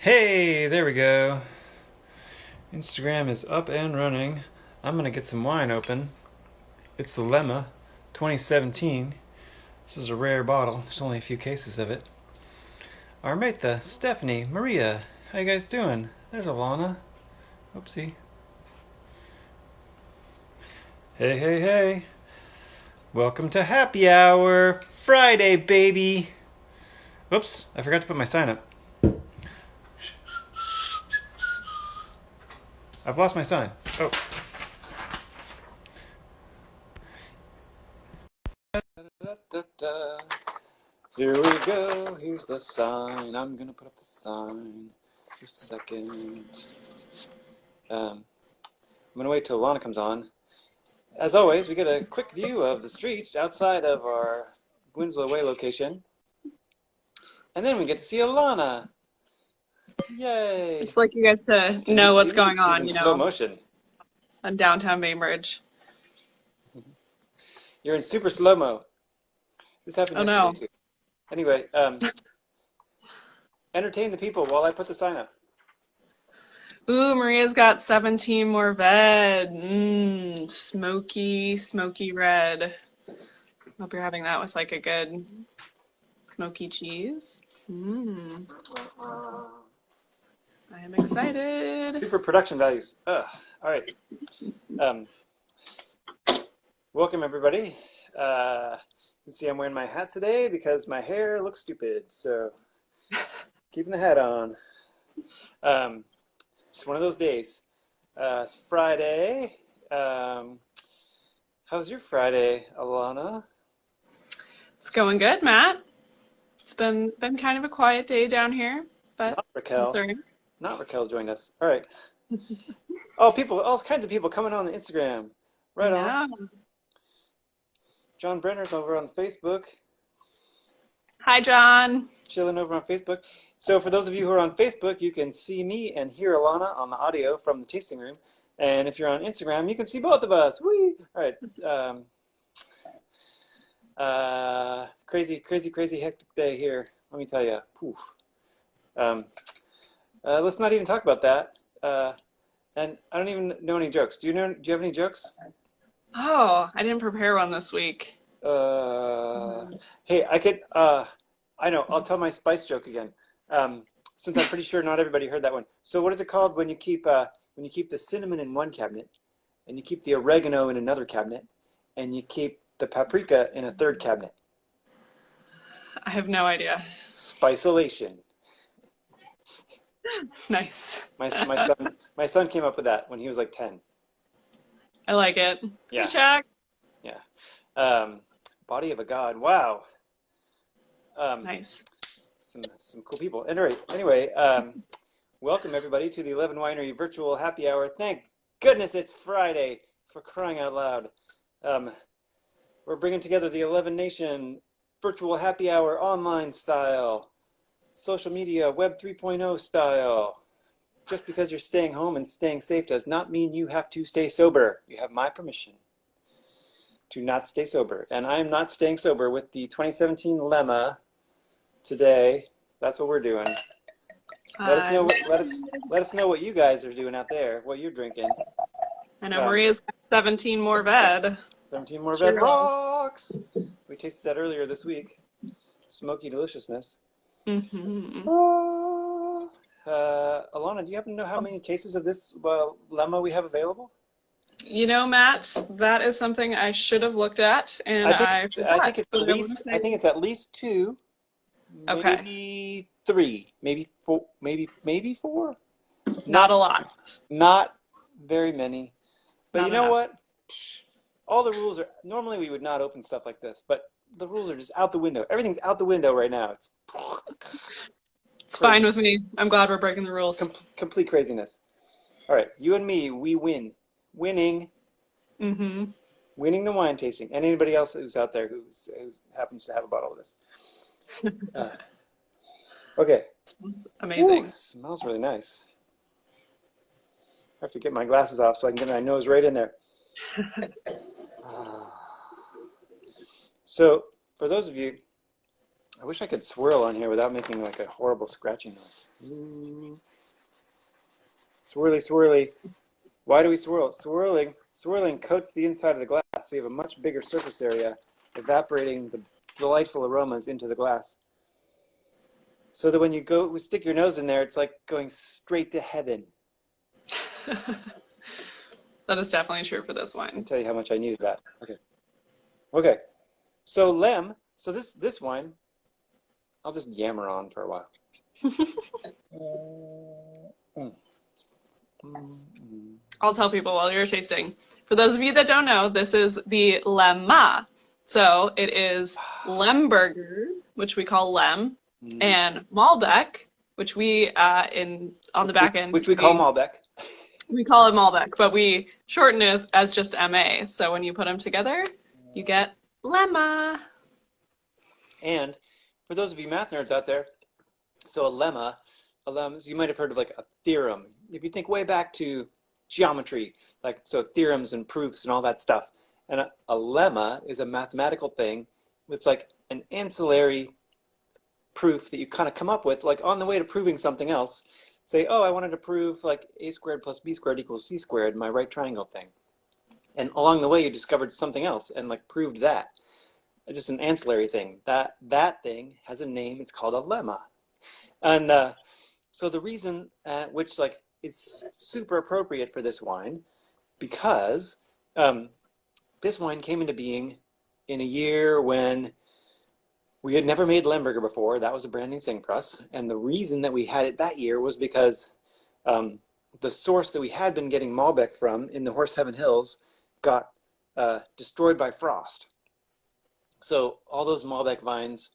Hey, there we go. Instagram is up and running. I'm gonna get some wine open. It's the Lemma 2017. This is a rare bottle. There's only a few cases of it. Our mate, the Stephanie, Maria. How you guys doing? There's Alana. Oopsie. Hey, hey, hey. Welcome to happy hour. Friday, baby. Oops, I forgot to put my sign up. I've lost my sign. Oh. Here we go. Here's the sign. I'm gonna put up the sign. Just a second. I'm gonna wait till Alana comes on. As always, we get a quick view of the street outside of our Winslow Way location, and then we get to see Alana. Yay! Just like you guys to Can you know see what's me? going She's on, in slow motion. on downtown Bainbridge. You're in super slow mo. This happened Oh yesterday no. too. Anyway, entertain the people while I put the sign up. Ooh, Maria's got 17 more red. Smoky, smoky red. Hope you're having that with like a good smoky cheese. I am excited. Super production values. All right. Welcome everybody. You can see I'm wearing my hat today because my hair looks stupid. So keeping the hat on. Just one of those days. It's Friday. How's your Friday, Alana? It's going good, Matt. It's been kind of a quiet day down here, but Not Raquel. concerning. Not Raquel joined us. All right. Oh, people, all kinds of people coming on the Instagram. Right on. John Brenner's over on Facebook. Hi, John. Chilling over on Facebook. So for those of you who are on Facebook, you can see me and hear Alana on the audio from the tasting room. And if you're on Instagram, you can see both of us. Whee! All right. Crazy hectic day here. Let me tell you. Poof. Let's not even talk about that. And I don't even know any jokes. Do you have any jokes? Oh, I didn't prepare one this week. Hey, I know, I'll tell my spice joke again. Since I'm pretty sure not everybody heard that one. So what is it called when you keep the cinnamon in one cabinet, and you keep the oregano in another cabinet, and you keep the paprika in a third cabinet? I have no idea. Spisolation. Nice. My son came up with that when he was like 10. I like it. Yeah. Check. Yeah. Body of a god. Wow. Nice. Some cool people. Anyway, welcome everybody to the 11 Winery Virtual Happy Hour. Thank goodness it's Friday, for crying out loud. We're bringing together the 11 Nation Virtual Happy Hour online style, social media Web 3.0 style. Just because you're staying home and staying safe does not mean you have to stay sober. You have my permission to not stay sober. And I am not staying sober with the 2017 Lemma today. That's what we're doing. Let us know what you guys are doing out there, what you're drinking. I know Maria's got 17 more red. 17 more red rocks. We tasted that earlier this week. Smoky deliciousness. Mm-hmm. Alana, do you happen to know how many cases of this Lemma we have available? You know, Matt, that is something I should have looked at, and I think it's at least 2, maybe 3, maybe 4, maybe 4. Not a lot. Not very many. But you know what? All the rules are, normally we would not open stuff like this, but the rules are just out the window. Everything's out the window right now. It's fine with me. I'm glad we're breaking the rules. Complete craziness. All right, you and me, we win. Winning. Mm-hmm. Winning the wine tasting. And anybody else who's out there who happens to have a bottle of this. Okay. Smells amazing. Ooh, it smells really nice. I have to get my glasses off so I can get my nose right in there. So, for those of you I wish I could swirl on here without making like a horrible scratching noise. Ooh. Swirly, swirly. Why do we swirl? Swirling coats the inside of the glass, so you have a much bigger surface area, evaporating the delightful aromas into the glass. So that when you go stick your nose in there, it's like going straight to heaven. That is definitely true for this I can wine. tell you how much I needed that. Okay. Okay. So so this wine, I'll just yammer on for a while. Mm. I'll tell people while you're tasting. For those of you that don't know, this is the Lemma. So it is Lemberger, which we call Lem, and Malbec, which we on the back end Which we call Malbec. we call it Malbec, but we shorten it as just MA. So when you put them together, you get Lemma. And for those of you math nerds out there, so a lemma, you might have heard of like a theorem. If you think way back to geometry, like so theorems and proofs and all that stuff, and a lemma is a mathematical thing that's like an ancillary proof that you kind of come up with, like on the way to proving something else. Say, oh, I wanted to prove like a squared plus b squared equals c squared, my right triangle thing. And along the way, you discovered something else and like proved that. It's just an ancillary thing. That thing has a name. It's called a lemma. And so the reason, which like is super appropriate for this wine, because this wine came into being in a year when we had never made Lemberger before. That was a brand new thing for us. And the reason that we had it that year was because the source that we had been getting Malbec from in the Horse Heaven Hills got destroyed by frost. So all those Malbec vines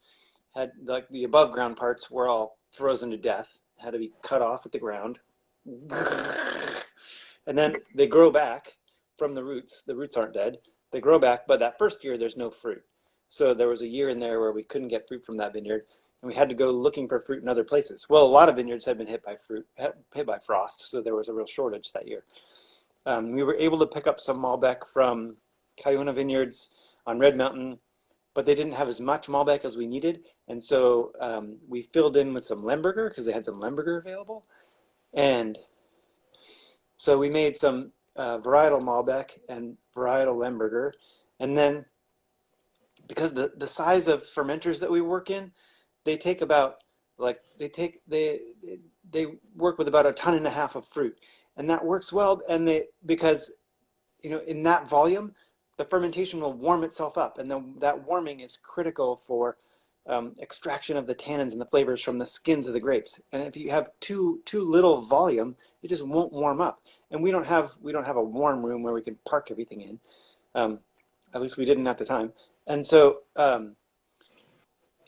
had, like the above ground parts were all frozen to death, had to be cut off at the ground. And then they grow back from the roots. The roots aren't dead. They grow back, but that first year there's no fruit. So there was a year in there where we couldn't get fruit from that vineyard, and we had to go looking for fruit in other places. Well, a lot of vineyards had been hit by frost, so there was a real shortage that year. We were able to pick up some Malbec from Cuyuna Vineyards on Red Mountain, but they didn't have as much Malbec as we needed, and so we filled in with some Lemberger because they had some Lemberger available, and so we made some varietal Malbec and varietal Lemberger, and then because the size of fermenters that we work in, they take about like they work with about 1.5 tons of fruit, and that works well, and because in that volume the fermentation will warm itself up, and then that warming is critical for extraction of the tannins and the flavors from the skins of the grapes. And if you have too little volume, it just won't warm up. And we don't have a warm room where we can park everything in. At least we didn't at the time. And so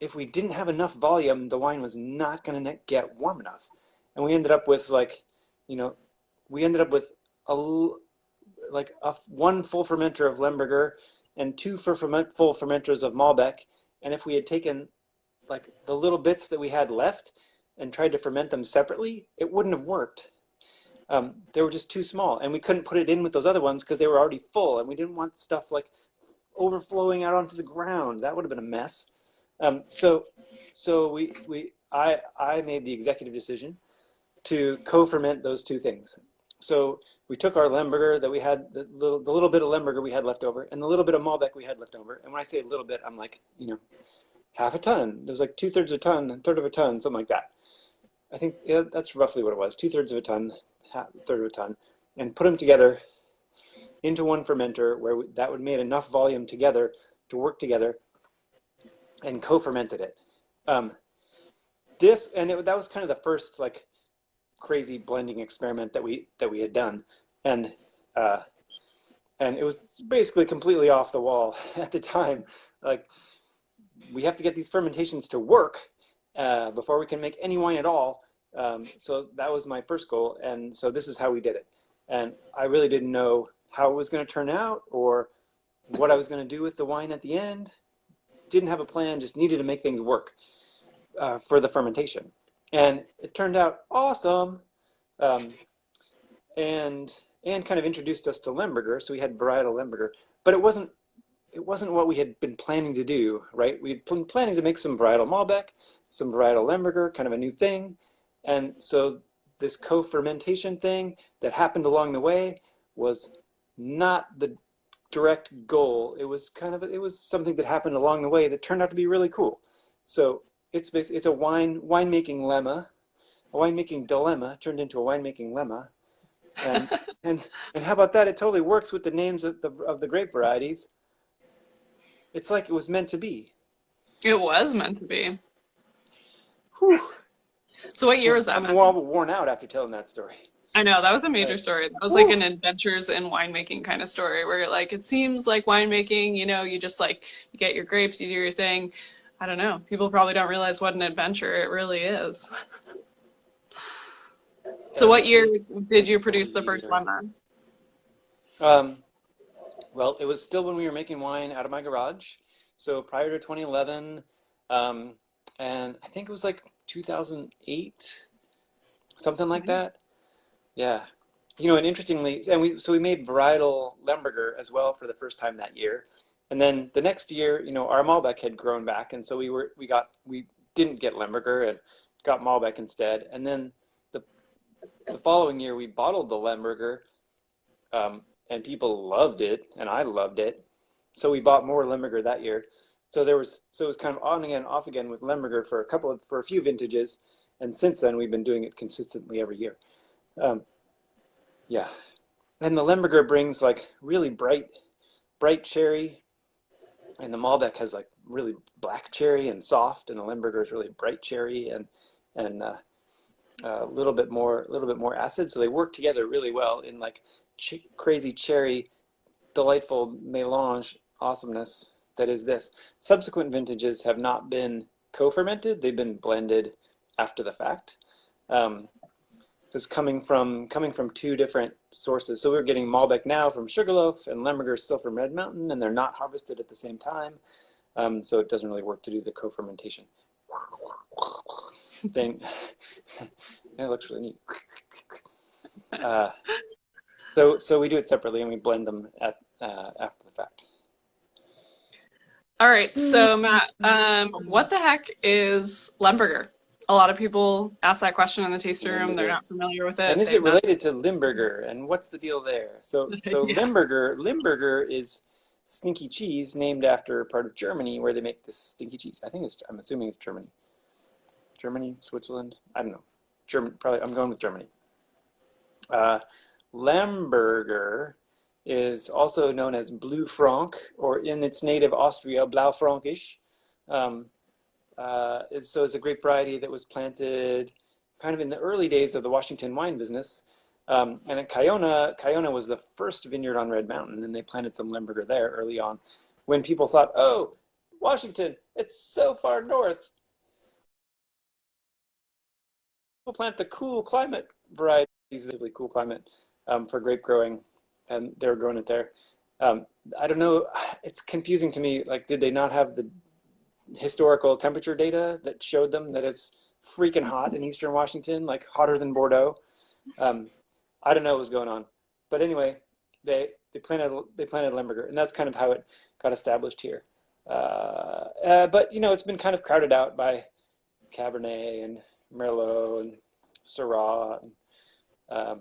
if we didn't have enough volume, the wine was not going to get warm enough. And we ended up with one full fermenter of Lemberger and two full fermenters of Malbec. And if we had taken like the little bits that we had left and tried to ferment them separately, it wouldn't have worked. They were just too small, and we couldn't put it in with those other ones because they were already full, and we didn't want stuff like overflowing out onto the ground. That would have been a mess. So I made the executive decision to co-ferment those two things. So we took our Lemberger that we had, the little bit of Lemberger we had left over, and the little bit of Malbec we had left over. And when I say a little bit, I'm like, 1/2 ton. There's like 2/3 of a ton, 1/3 of a ton, something like that. I think that's roughly what it was, 2/3 of a ton, 1/3 of a ton, and put them together into one fermenter where that would made enough volume together to work together, and co-fermented it. That was kind of the first like crazy blending experiment that we had done, and it was basically completely off the wall at the time. Like, we have to get these fermentations to work before we can make any wine at all. So that was my first goal, and so this is how we did it. And I really didn't know how it was going to turn out or what I was going to do with the wine at the end. Didn't have a plan, just needed to make things work for the fermentation. And it turned out awesome, and kind of introduced us to Lemberger. So we had varietal Lemberger, but it wasn't it wasn't what we had been planning to do, right? We had been planning to make some varietal Malbec, some varietal Lemberger, kind of a new thing. And so this co-fermentation thing that happened along the way was not the direct goal. It was something that happened along the way that turned out to be really cool. So it's a winemaking lemma, a winemaking dilemma turned into a winemaking lemma. And and and how about that? It totally works with the names of the grape varieties. It's like it was meant to be. It was meant to be. Whew. So what year was that I'm meant? worn out after telling that story. I know, that was a Uh, major story. That was like whew. an adventures in winemaking kind of story where like it seems like winemaking, you just like you get your grapes, you do your thing. I don't know. People probably don't realize what an adventure it really is. So what year did you produce the first Year. lemon? Um, well, it was still when we were making wine out of my garage. So prior to 2011, um, and I think it was like 2008, something like Right. that. Yeah. And interestingly, we made varietal Lemberger as well for the first time that year. And then the next year, our Malbec had grown back, and so we didn't get Lemberger and got Malbec instead. And then the the following year we bottled the Lemberger, and people loved it, and I loved it. So we bought more Lemberger that year. So it was kind of on again, off again with Lemberger for a few vintages, and since then we've been doing it consistently every year. Um, yeah. And the Lemberger brings like really bright cherry, and the Malbec has like really black cherry and soft, and the Lemberger is really bright cherry and a little bit more acid. So they work together really well in like crazy cherry, delightful melange awesomeness that is this. Subsequent vintages have not been co-fermented; they've been blended after the fact. Um, is coming from two different sources. So we're getting Malbec now from Sugarloaf and Lemberger still from Red Mountain, and they're not harvested at the same time. So it doesn't really work to do the co-fermentation thing. It looks really neat. Uh, so we do it separately and we blend them at after the fact. All right, so Matt, what the heck is Lemberger? A lot of people ask that question in the tasting room. They're Lemberger. not familiar with And it. is it They've not. related to Limburger? And what's the deal there? So Yeah. Limburger is stinky cheese named after a part of Germany where they make this stinky cheese. I'm assuming it's Germany. Germany, Switzerland. I don't know. German, probably. I'm going with Germany. Uh, Lamberger is also known as Blue Franc, or in its native Austria, Blaufränkisch. Um, so it's a grape variety that was planted kind of in the early days of the Washington wine business. And at Kiona was the first vineyard on Red Mountain, and they planted some Lemberger there early on when people thought, oh, Washington, it's so far north. We'll plant the cool climate varieties, really cool climate for grape growing, and they were growing it there. Um, I don't know, it's confusing to me. Like, did they not have the historical temperature data that showed them that it's freaking hot in eastern Washington, like hotter than Bordeaux? Um, I don't know what was going on, but anyway, they planted Lemberger, and that's kind of how it got established here. But it's been kind of crowded out by Cabernet and Merlot and Syrah, um,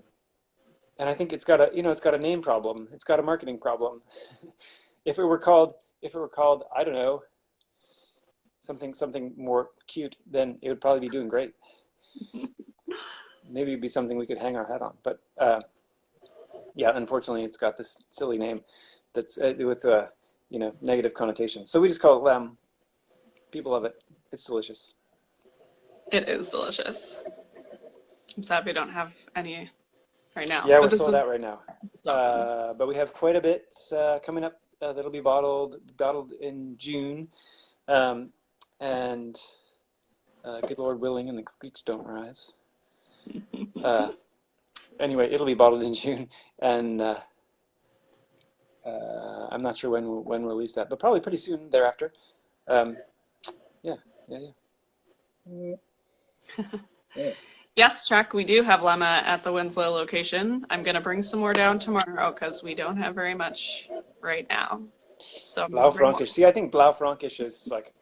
and I think it's got a name problem. It's got a marketing problem. If it were called, I don't know, something more cute, then it would probably be doing great. Maybe it'd be something we could hang our hat on. But yeah, unfortunately, it's got this silly name that's with negative connotation. So we just call it Lem. People love it. It's delicious. It is delicious. I'm sad we don't have any right now, Yeah, but we're this sold is out right now. awesome. But we have quite a bit coming up that'll be bottled in June, um, and good Lord willing, and the creeks don't rise. Uh, anyway, it'll be bottled in June, and I'm not sure when we'll release that, but probably pretty soon thereafter. Um, yeah, yeah, yeah. Yeah. Yes, Chuck, we do have Lemma at the Winslow location. I'm going to bring some more down tomorrow because we don't have very much right now. So I'm very Blaufränkisch. much. See, I think Blaufränkisch is like,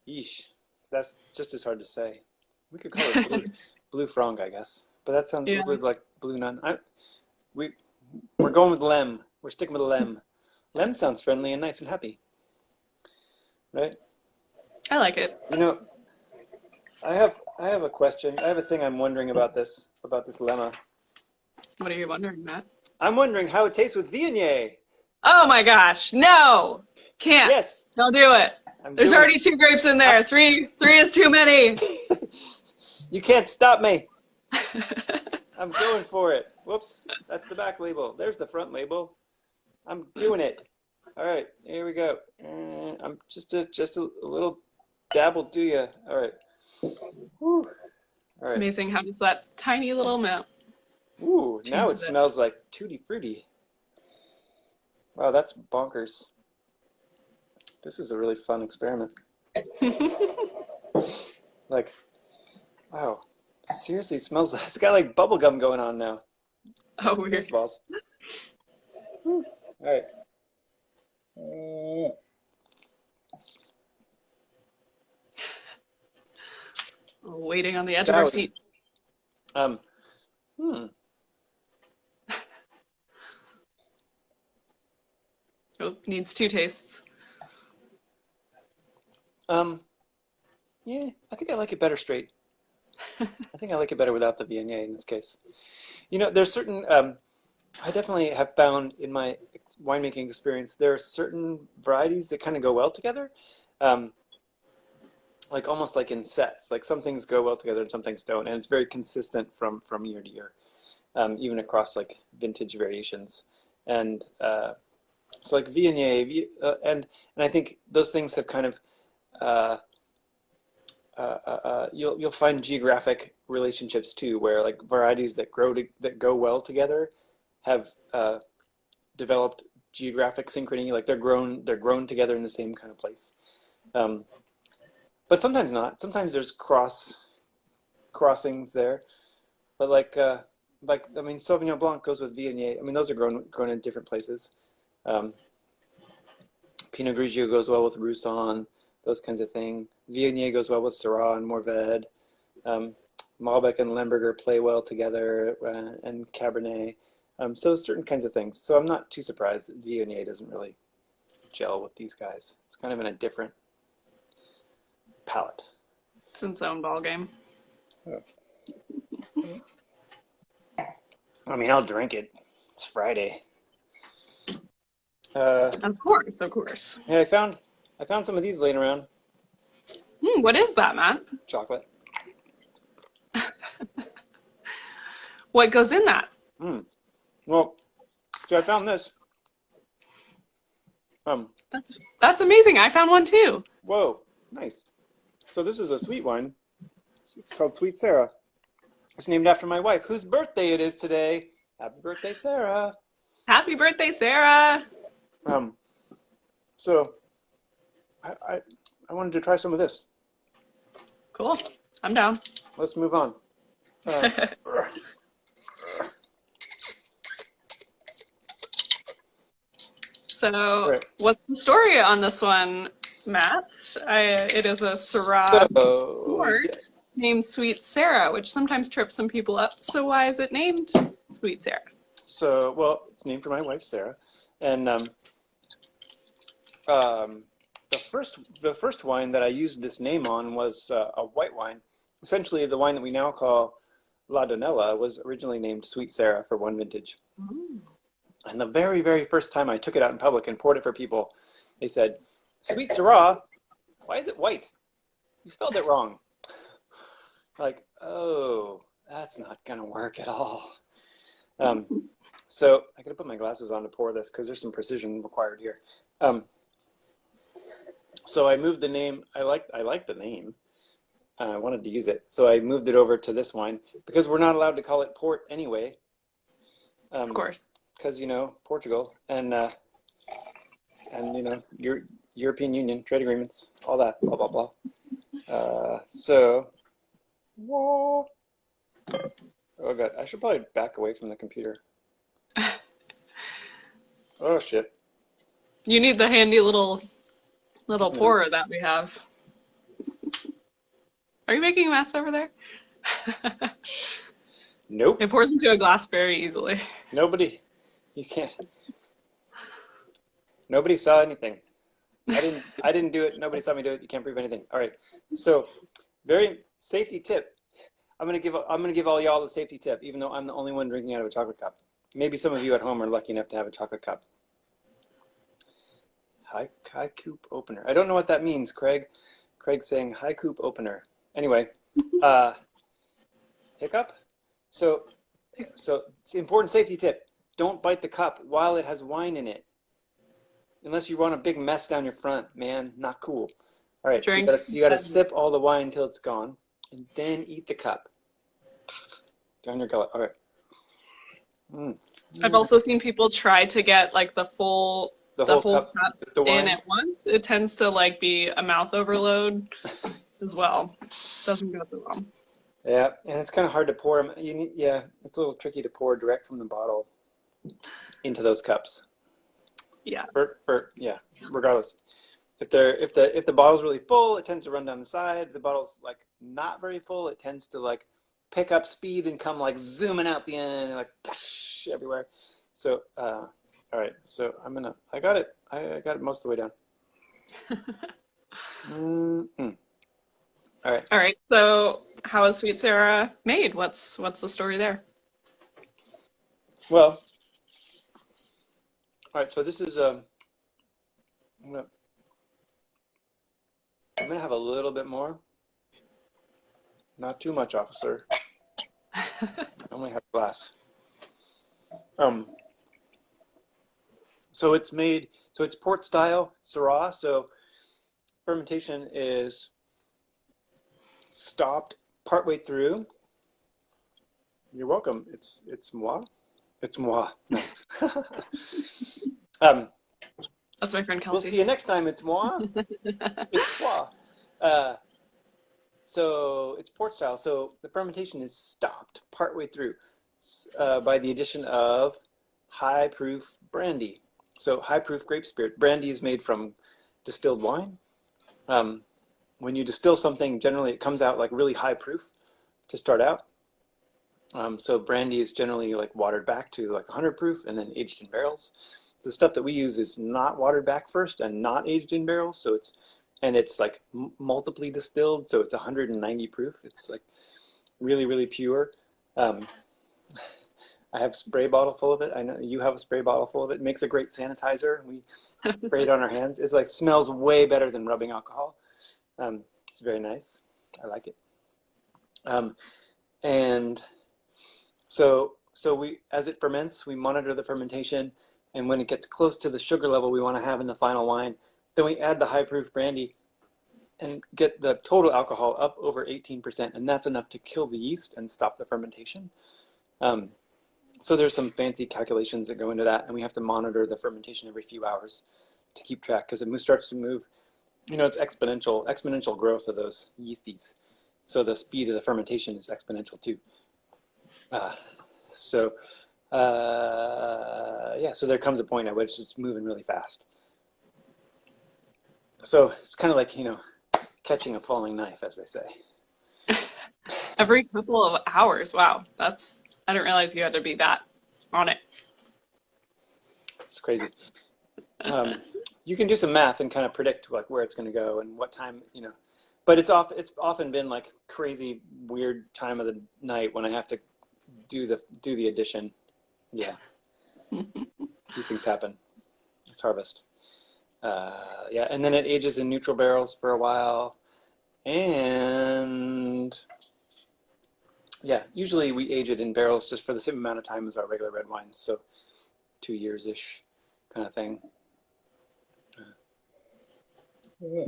yeesh. That's just as hard to say. We could call it blue franc, I guess. But that sounds a Yeah, little bit like blue nun. We we're going with Lem. We're sticking with Lem. Lem sounds friendly and nice and happy, right? I like it. You know, I have a question. I have a thing I'm wondering about this lemma. What are you wondering, Matt? I'm wondering how it tastes with Viognier. Oh my gosh, no! Can't. Yes, Don't do it. I'm There's doing it. already two grapes in I, there. Three is too many. you can't stop me. I'm going for it. Whoops, that's the back label. There's the front label. I'm doing it. All right, here we go. I'm just a little dab will do ya. All right. Whew. All It's right. amazing how just that tiny little amount Ooh, now it changes smells like tutti frutti. Wow, that's bonkers. This is a really fun experiment. it. Like, wow. Seriously, it smells it's got like bubble gum going on now. Oh, Cheers, weird. balls. All right. Mm. Waiting on the edge of our Zowie. seat. Um, hmm. Oh, needs two tastes. Um, yeah, I think I like it better straight. I think I like it better without the Viognier in this case. You know, there's certain, I definitely have found in my winemaking experience, there are certain varieties that kind of go well together. Um, like almost like in sets. Like some things go well together and some things don't, and it's very consistent from year to year, even across like vintage variations. And so like Viognier, and I think those things have kind of uh, you'll find geographic relationships too, where like varieties that go well together have developed geographic synchrony, like they're grown together in the same kind of place. Um, but sometimes not. Sometimes there's crossings there. But like I mean, Sauvignon Blanc goes with Viognier. I mean, those are grown in different places. Um, Pinot Grigio goes well with Roussanne, those kinds of thing. Viognier goes well with Syrah and Mourvèdre. Um, Malbec and Lemberger play well together, and Cabernet. So certain kinds of things. So I'm not too surprised that Viognier doesn't really gel with these guys. It's kind of in a different palette. It's its own ball game. Oh. I mean, I'll drink it. It's Friday. Uh, Of course, of course. hey, I found some of these laying around. What is that, Matt? Chocolate. What goes in that? Hmm. Well, so I found this. Um, That's amazing. I found one too. Whoa, nice. So this is a sweet wine. It's called Sweet Sarah. It's named after my wife, whose birthday it is today. Happy birthday, Sarah. Happy birthday, Sarah. Um, so I wanted to try some of this. Cool. I'm down. Let's move on. Uh, So, right. what's the story on this one, Matt? It is a Syrah So port yeah. named Sweet Sarah, which sometimes trips some people up. So, why is it named Sweet Sarah? So well, it's named for my wife, Sarah, and um, the first wine that I used this name on was a white wine. Essentially, the wine that we now call La Donella was originally named Sweet Sarah for one vintage. Ooh. And the very, very first time I took it out in public and poured it for people, they said, "Sweet Syrah, why is it white? You spelled it wrong." Like, oh, that's not gonna work at all. Um, so I gotta put my glasses on to pour this because there's some precision required here. Um, so I moved the name. I liked the name. I wanted to use it, so I moved it over to this wine because we're not allowed to call it port anyway. Of course. Because Portugal and your European Union trade agreements, all that, blah blah blah. So, whoa. Oh god, I should probably back away from the computer. Oh shit. You need the handy little Mhm. pourer that we have. Are you making a mess over there? Nope. It pours into a glass very easily. Nobody. You can't. Nobody saw anything. I didn't do it. Nobody saw me do it. You can't prove anything. All right. So, very safety tip. I'm gonna give all y'all the safety tip, even though I'm the only one drinking out of a chocolate cup. Maybe some of you at home are lucky enough to have a chocolate cup. High coupe opener. I don't know what that means, Craig. Craig's saying high coupe opener. Anyway, uh, hiccup. So, so it's an important safety tip. Don't bite the cup while it has wine in it, unless you want a big mess down your front, man. Not cool. All right, so Drink. you gotta sip all the wine until it's gone, and then eat the cup down your gullet. All right. Mm. I've also seen people try to get like the full The the whole whole cup cup with the in wine. at once. It tends to like be a mouth overload as well. Doesn't go so well. Yeah, and it's kind of hard to pour them. Yeah, it's a little tricky to pour direct from the bottle into those cups. Yeah. Yeah, regardless. If the bottle's really full, it tends to run down the side. If the bottle's like not very full, it tends to like pick up speed and come like zooming out the end, like everywhere. So, all right. So I got it. I got it most of the way down. Mm-mm. All right. All right. So how is Sweet Sarah made? What's the story there? Well, all right. So this is I'm gonna I'm gonna have a little bit more, not too much, officer. I only have a glass. Um, so it's made. So it's port style Syrah. So fermentation is stopped partway through. You're welcome. It's moi. It's moi. Nice. um, That's my friend we'll see you Kelsey. next time. It's moi. It's toi. Uh, so it's port style. So the fermentation is stopped partway through by the addition of high proof brandy. So high proof grape spirit. Brandy is made from distilled wine. Um, when you distill something, generally it comes out like really high proof to start out. So brandy is generally like watered back to like 100 proof and then aged in barrels. The stuff that we use is not watered back first and not aged in barrels, so it's like multiply distilled, so it's 190 proof. It's like really pure. Um, I have a spray bottle full of it. I know you have a spray bottle full of it. It makes a great sanitizer. We spray it on our hands. It's like smells way better than rubbing alcohol. It's very nice. I like it. Um, and so we, as it ferments, we monitor the fermentation, and when it gets close to the sugar level we want to have in the final wine, then we add the high proof brandy and get the total alcohol up over 18%, and that's enough to kill the yeast and stop the fermentation. Um, so there's some fancy calculations that go into that, and we have to monitor the fermentation every few hours to keep track, because it starts to move. It's exponential growth of those yeasties. So the speed of the fermentation is exponential too. Uh, so yeah, so there comes a point at which it's moving really fast. So it's kind of like, catching a falling knife, as they say. Every couple of hours. Wow. I didn't realize you had to be that on it. It's crazy. You can do some math and kind of predict like where it's going to go and what time, but it's often been like crazy weird time of the night when I have to do the addition. Yeah, these things happen. It's harvest. Yeah, and then it ages in neutral barrels for a while, and yeah, usually we age it in barrels just for the same amount of time as our regular red wines, so 2 years-ish kind of thing.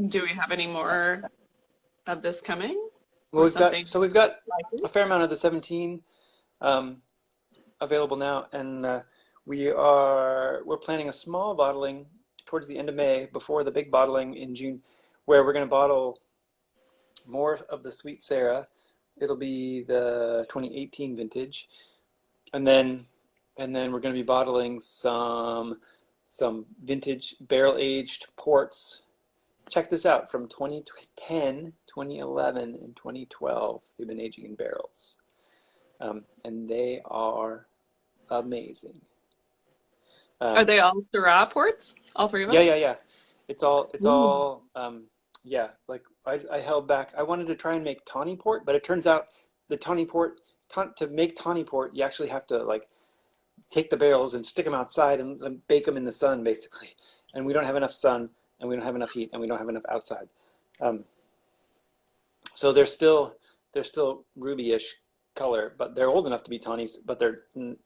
Do we have any more of this coming? Well, Or something we've got like a it? fair amount of the 17 um, available now, and we're planning a small bottling towards the end of May before the big bottling in June, where we're going to bottle more of the Sweet Sarah. It'll be the 2018 vintage, and then we're going to be bottling some some vintage barrel-aged ports. Check this out, from 2010, 2011, and 2012. They've been aging in barrels. And they are amazing. Are they all Syrah ports? All three of them? Yeah. It's Ooh. all, yeah, like I held back. I wanted to try and make tawny port, but it turns out the tawny port, to make tawny port, you actually have to like take the barrels and stick them outside and bake them in the sun, basically. And we don't have enough sun, and we don't have enough heat, and we don't have enough outside. Um, so they're still ruby-ish color, but they're old enough to be tawnies, but they're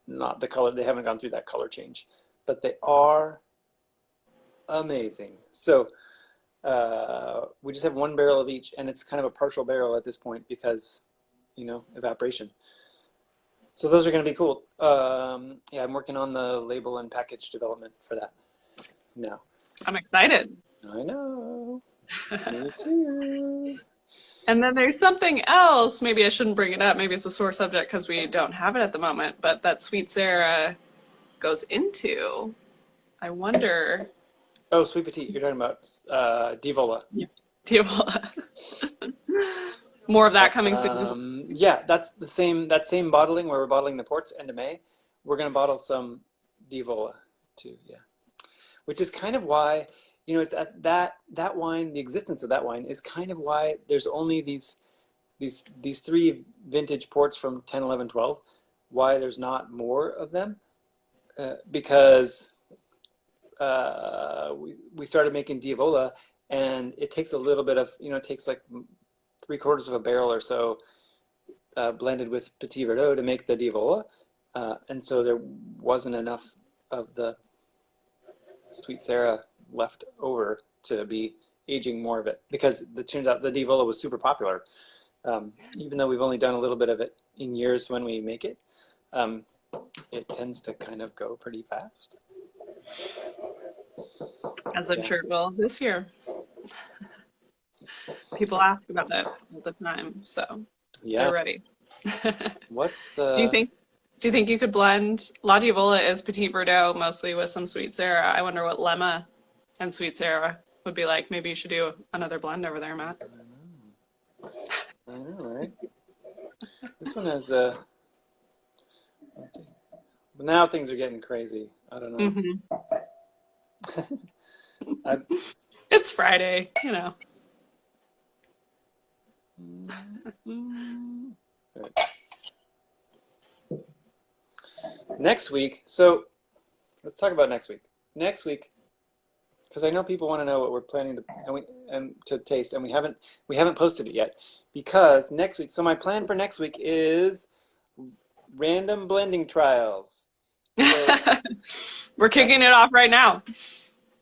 not the color. They haven't gone through that color change, but they are amazing. So we just have one barrel of each, and it's kind of a partial barrel at this point because, evaporation. So those are going to be cool. Yeah, I'm working on the label and package development for that now. I'm excited. I know. Me too. And then there's something else. Maybe I shouldn't bring it up. Maybe it's a sore subject because we don't have it at the moment, but that Sweet Sarah goes into. I wonder. Oh, Sweet Petite. You're talking about Divola. Yeah. More of that coming soon as well. Yeah, that's that same bottling where we're bottling the ports end of May. We're going to bottle some Divola too. Yeah, which is kind of why, that wine, the existence of that wine is kind of why there's only these three vintage ports from 10, 11, 12. Why there's not more of them? Because we started making Diavola, and it takes a little bit of, it takes like 3/4 of a barrel or so blended with Petit Verdot to make the Diavola. And so there wasn't enough of the Sweet Sarah left over to be aging more of it, because it turns out the Diavola was super popular. Even though we've only done a little bit of it in years when we make it, it tends to kind of go pretty fast. As I'm sure it will this year. People ask about it all the time, so they're ready. What's Do you think you could blend La Diavola is Petit Verdot mostly with some Sweet Sarah? I wonder what Lemma and Sweet Sarah would be like. Maybe you should do another blend over there, Matt. I know, right? This one has let's see. But now things are getting crazy. I don't know. Mm-hmm. It's Friday, Right. Next week, so let's talk about next week. Next week, because I know people want to know what we're planning to taste, and we haven't posted it yet, because next week. So my plan for next week is random blending trials. So, we're kicking it off right now.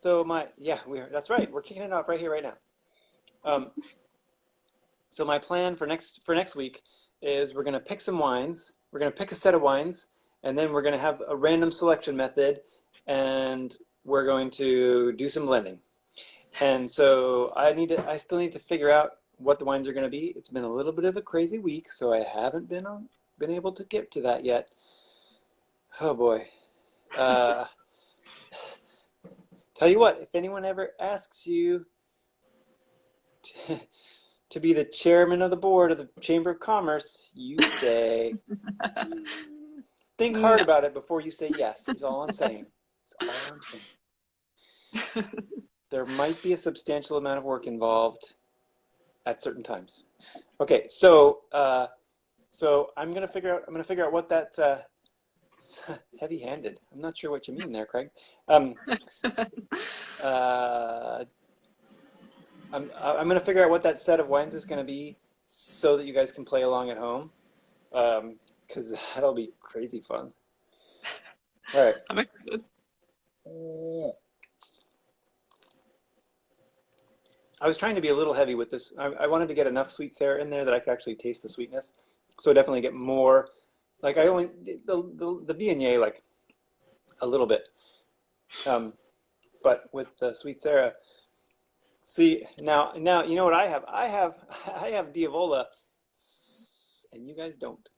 So that's right. We're kicking it off right here, right now. So my plan for next week is we're going to pick some wines. We're going to pick a set of wines, and then we're going to have a random selection method, and we're going to do some blending. And so I still need to figure out what the wines are going to be. It's been a little bit of a crazy week, so I haven't been able to get to that yet. Oh boy. Tell you what, if anyone ever asks you to be the chairman of the board of the Chamber of Commerce, you say, think hard about it before you say yes, is all I'm saying. That's all I'm saying. There might be a substantial amount of work involved at certain times. Okay, so I'm gonna figure out what that heavy-handed. I'm not sure what you mean there, Craig. I'm going to figure out what that set of wines is going to be so that you guys can play along at home, because that'll be crazy fun. All right. I'm excited. I was trying to be a little heavy with this. I wanted to get enough Sweet Sarah in there that I could actually taste the sweetness. So definitely get more. Like I only the Viognier like a little bit, but with the Sweet Sarah. See now you know what I have. I have Diavola, and you guys don't.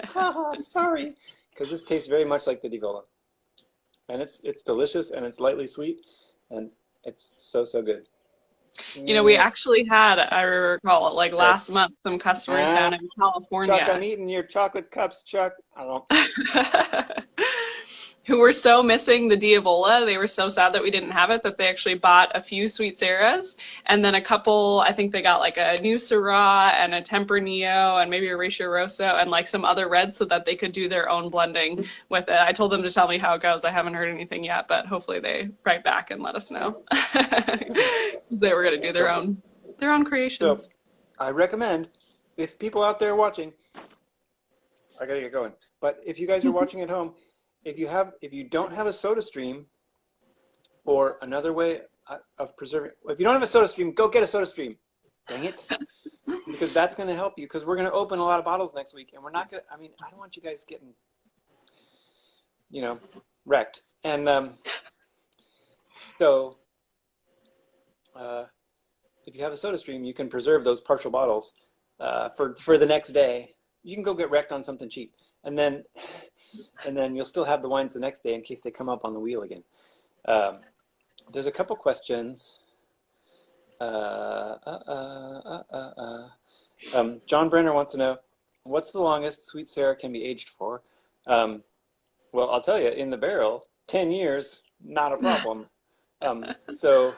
Haha, sorry, because this tastes very much like the Diavola. and it's delicious and it's lightly sweet, and it's so so good. You know, we Mwah. actually had, I recall, like All right. last month, some customers Ah, down in Chuck, I'm California eating your chocolate cups, Chuck. I don't. who were so missing the Diavola. They were so sad that we didn't have it that they actually bought a few Sweet Sarahs and then a couple, I think they got like a new Syrah and a Tempranillo and maybe a Ratio Rosso and like some other reds so that they could do their own blending with it. I told them to tell me how it goes. I haven't heard anything yet, but hopefully they write back and let us know. They were going to do their own So creations. I recommend, if people out there watching, I gotta get going. But if you guys are watching at home, if you don't have a soda stream or another way of preserving, if you don't have a soda stream, go get a soda stream. Dang it. Because that's going to help you, because we're going to open a lot of bottles next week, and we're not going to, I mean, I don't want you guys getting, you know, wrecked. And so if you have a soda stream, you can preserve those partial bottles for the next day. You can go get wrecked on something cheap, and then you'll still have the wines the next day in case they come up on the wheel again. There's a couple questions. John Brenner wants to know, what's the longest Sweet Sarah can be aged for? Well, I'll tell you, in the barrel, 10 years, not a problem. So,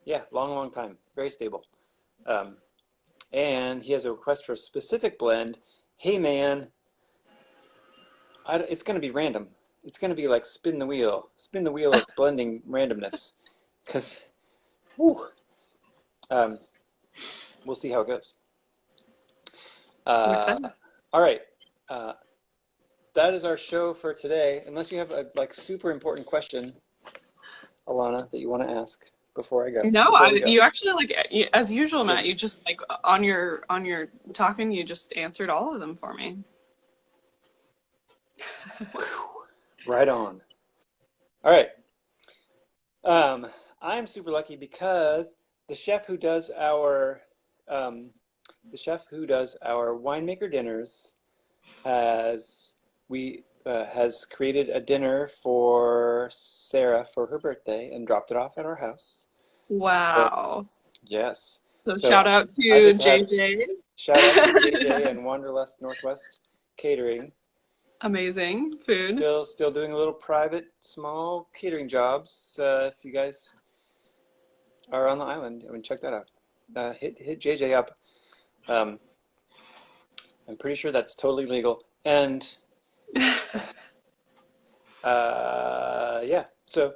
yeah, long, long time. Very stable. And he has a request for a specific blend. Hey, man, it's going to be random. It's going to be like spin the wheel of blending randomness. Because, we'll see how it goes. I'm excited. All right. That is our show for today. Unless you have a super important question, Alana, that you want to ask before I go. No, Before we go. you actually as usual, Good. Matt. You just like on your talking, you just answered all of them for me. Right on. All right. I'm super lucky because the chef who does our winemaker dinners has created a dinner for Sarah for her birthday and dropped it off at our house. So, Wow. yes. So So shout out I to get to have JJ. shout out to JJ and Wanderlust Northwest Catering. Amazing food. Still doing a little private, small catering jobs. If you guys are on the island, I mean, check that out. Hit JJ up. I'm pretty sure that's totally legal. And yeah. So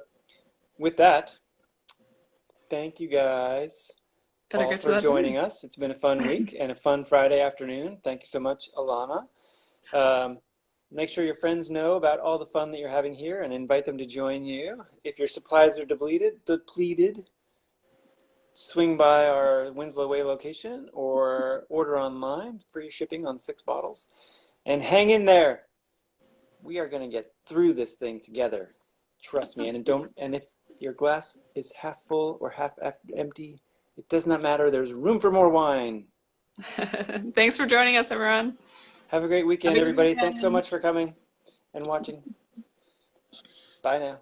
with that, thank you guys Better all get to for that dinner. joining us. It's been a fun week and a fun Friday afternoon. Thank you so much, Alana. Make sure your friends know about all the fun that you're having here and invite them to join you. If your supplies are depleted, swing by our Winslow Way location or order online, free shipping on 6 bottles. And hang in there. We are going to get through this thing together. Trust me. And if your glass is half full or half empty, it does not matter. There's room for more wine. Thanks for joining us, everyone. Have a great Have weekend, a good everybody. Thanks so weekend. much for coming and watching. Bye now.